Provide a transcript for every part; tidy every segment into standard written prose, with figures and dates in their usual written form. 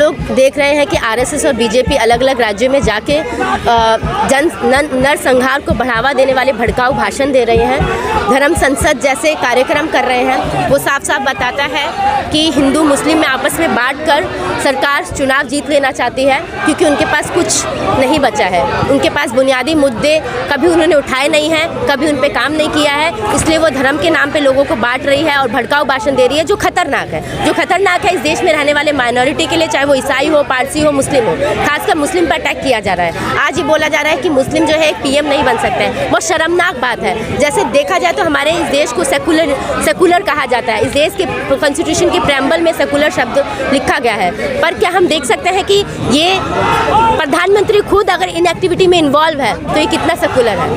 लोग देख रहे हैं कि आरएसएस और बीजेपी अलग अलग राज्यों में जाके नरसंहार को बढ़ावा देने वाले भड़काऊ भाषण दे रहे हैं, धर्म संसद जैसे कार्यक्रम कर रहे हैं। वो साफ साफ बताता है कि हिंदू मुस्लिम में आपस में बांटकर सरकार चुनाव जीत लेना चाहती है, क्योंकि उनके पास कुछ नहीं बचा है। उनके पास बुनियादी मुद्दे कभी उन्होंने उठाए नहीं हैं, कभी उन पे काम नहीं किया है, इसलिए वो धर्म के नाम पे लोगों को बांट रही है और भड़काऊ भाषण दे रही है, जो खतरनाक है इस देश में रहने वाले माइनॉरिटी के लिए, चाहे वो ईसाई हो, पारसी हो, मुस्लिम हो। खासकर मुस्लिम पर अटैक किया जा रहा है। आज ये बोला जा रहा है कि मुस्लिम जो है एक पीएम नहीं बन सकते हैं। बहुत शर्मनाक बात है। जैसे देखा जाए तो हमारे इस देश को सेकुलर कहा जाता है। इस देश के कॉन्स्टिट्यूशन की प्रेम्बल में सेकुलर शब्द लिखा गया है, पर क्या हम देख सकते हैं कि ये प्रधानमंत्री खुद अगर इन एक्टिविटी में इन्वॉल्व है तो ये कितना सेकुलर है।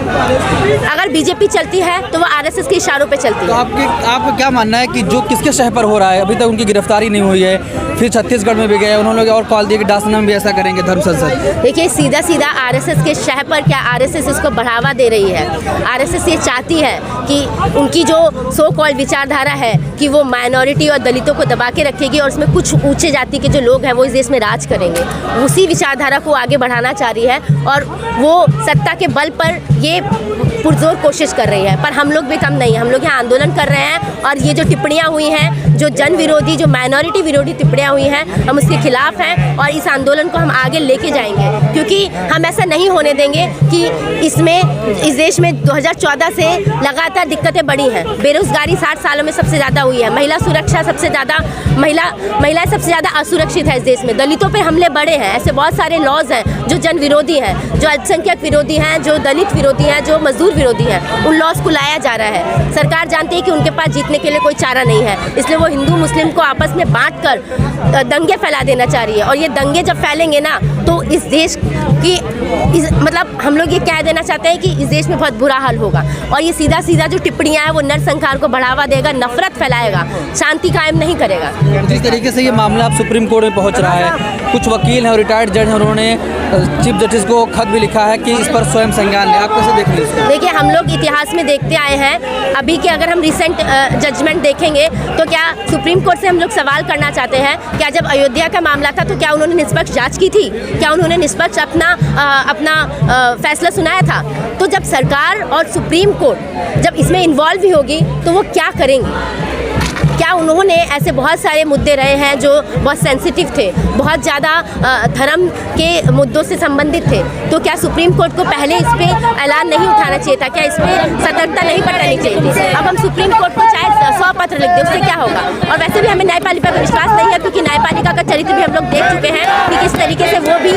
अगर बीजेपी चलती है तो वो आरएसएस के इशारों पे चलती है। तो आपका क्या मानना है कि जो किसके शह पर हो रहा है, अभी तक उनकी गिरफ्तारी नहीं हुई है, फिर छत्तीसगढ़ में भी गए, उन्होंने और कॉल दिया कि डासना में भी ऐसा करेंगे धर्म संसद। देखिए, सीधा आरएसएस के शह पर क्या आरएसएस इसको बढ़ावा दे रही है। आरएसएस ये चाहती है कि उनकी जो सो कॉल्ड विचारधारा है कि वो माइनॉरिटी और दलितों को दबा के रखेगी और उसमें कुछ ऊंचे जाति के जो लोग हैं वो इस देश में राज करेंगे। उसी विचारधारा को आगे बढ़ाना चाह रही है और वो सत्ता के बल पर ये पुरजोर कोशिश कर रही है। पर हम लोग भी कम नहीं है, हम लोग यहाँ आंदोलन कर रहे हैं और ये जो टिप्पणियाँ हुई हैं, जो जन विरोधी, जो माइनॉरिटी विरोधी टिप्पणियाँ हुई हैं, हम उसके खिलाफ हैं और इस आंदोलन को हम आगे लेके जाएंगे, क्योंकि हम ऐसा नहीं होने देंगे कि इस देश में 2014 से लगातार दिक्कतें बढ़ी हैं। बेरोजगारी 60 सालों में सबसे ज़्यादा हुई है। महिला सुरक्षा सबसे ज़्यादा, महिलाएं सबसे ज़्यादा असुरक्षित है इस देश में। दलितों पे हमले बढ़े हैं। ऐसे बहुत सारे लॉज हैं जो जन विरोधी हैं, जो अल्पसंख्यक विरोधी हैं, जो दलित विरोधी हैं, जो मजदूर विरोधी हैं। उन लॉज को लाया जा रहा है। सरकार जानती है कि उनके पास जीतने के लिए कोई चारा नहीं है, इसलिए वो हिंदू मुस्लिम को आपस में बांटकर दंगे फैला देना चाह रही है। और ये दंगे जब फैलेंगे ना तो इस देश की मतलब हम लोग ये कह देना चाहते हैं कि इस देश में बहुत बुरा हाल होगा। और ये सीधा जो टिप्पणियाँ हैं वो नरसंहार को बढ़ावा देगा, नफरत फैलाएगा, शांति कायम नहीं करेगा। जिस तरीके से ये मामला अब सुप्रीम कोर्ट में पहुंच रहा है, कुछ वकील हैं और रिटायर्ड जज हैं, उन्होंने चीफ जस्टिस को खत भी लिखा है कि इस पर स्वयं संज्ञान लें। आप कैसे देख रहे हैं? देखिए, हम लोग इतिहास में देखते आए हैं। अभी के अगर हम रिसेंट जजमेंट देखेंगे तो क्या सुप्रीम कोर्ट से हम लोग सवाल करना चाहते हैं, क्या जब अयोध्या का मामला था तो क्या उन्होंने निष्पक्ष जांच की थी? क्या उन्होंने निष्पक्ष अपना फैसला सुनाया था? तो जब सरकार और सुप्रीम कोर्ट जब इसमें इन्वॉल्व भी होगी तो वो क्या करेंगी? क्या उन्होंने ऐसे बहुत सारे मुद्दे रहे हैं जो बहुत सेंसिटिव थे, बहुत ज़्यादा धर्म के मुद्दों से संबंधित थे, तो क्या सुप्रीम कोर्ट को पहले इस पर ऐलान नहीं उठाना चाहिए था? क्या इसमें सतर्कता नहीं बरतनी चाहिए थी? अब हम सुप्रीम कोर्ट को चाहे 100 पत्र लिख दें, उससे क्या होगा? और वैसे भी हमें न्यायपालिका पर विश्वास नहीं है, क्योंकि न्यायपालिका का चरित्र भी हम लोग देख चुके हैं कि किस तरीके से वो भी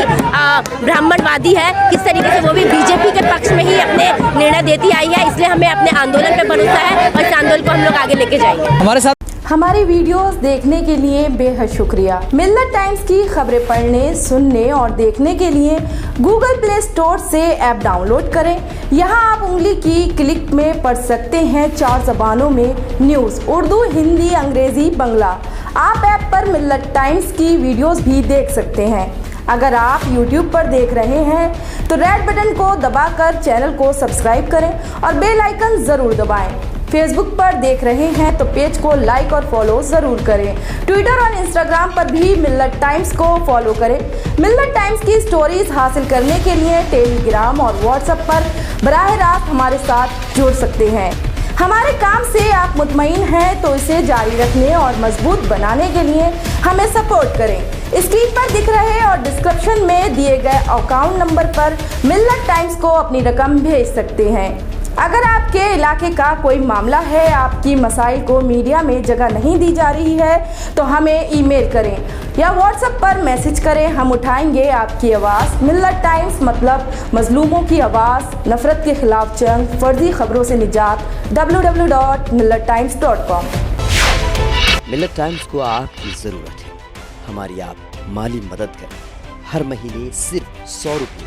ब्राह्मणवादी है, किस तरीके से वो भी बीजेपी के पक्ष में ही अपने निर्णय देती आई है। इसलिए हमें अपने आंदोलन पर भरोसा है और इस आंदोलन को हम लोग आगे लेके जाएंगे। हमारे साथ हमारी वीडियोस देखने के लिए बेहद शुक्रिया। मिल्लत टाइम्स की खबरें पढ़ने, सुनने और देखने के लिए गूगल प्ले स्टोर से ऐप डाउनलोड करें। यहां आप उंगली की क्लिक में पढ़ सकते हैं 4 ज़बानों में न्यूज़, उर्दू, हिंदी, अंग्रेजी, बांग्ला। आप ऐप पर मिल्लत टाइम्स की वीडियोस भी देख सकते हैं। अगर आप YouTube पर देख रहे हैं तो रेड बटन को दबाकर चैनल को सब्सक्राइब करें और बेल आइकन ज़रूर दबाएं। फेसबुक पर देख रहे हैं तो पेज को लाइक और फॉलो ज़रूर करें। ट्विटर और इंस्टाग्राम पर भी मिल्लत टाइम्स को फॉलो करें। मिल्लत टाइम्स की स्टोरीज हासिल करने के लिए टेलीग्राम और व्हाट्सएप पर बराह रास्त हमारे साथ जुड़ सकते हैं। हमारे काम से आप मुतमईन हैं तो इसे जारी रखने और मजबूत बनाने के लिए हमें सपोर्ट करें। स्क्रीन पर दिख रहे और डिस्क्रिप्शन में दिए गए अकाउंट नंबर पर मिल्लत टाइम्स को अपनी रकम भेज सकते हैं। अगर आपके इलाके का कोई मामला है, आपकी मसाइल को मीडिया में जगह नहीं दी जा रही है, तो हमें ईमेल करें या व्हाट्सएप पर मैसेज करें। हम उठाएंगे आपकी आवाज़। मिल्लत टाइम्स मतलब मजलूमों की आवाज़, नफरत के खिलाफ जंग, फर्जी खबरों से निजात। www.millettimes.com। मिल्लत टाइम्स को आपकी ज़रूरत है, हमारी आप माली मदद करें। हर महीने सिर्फ 100 रुपये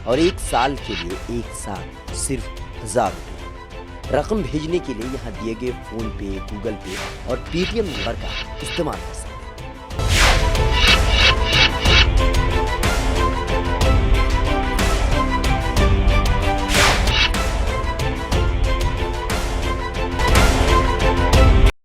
और 1 साल के लिए 1 साल सिर्फ 1000 रुपये। रकम भेजने के लिए यहाँ दिए गए फ़ोन पे, गूगल पे और पेटीएम नंबर का इस्तेमाल कर सकते हैं।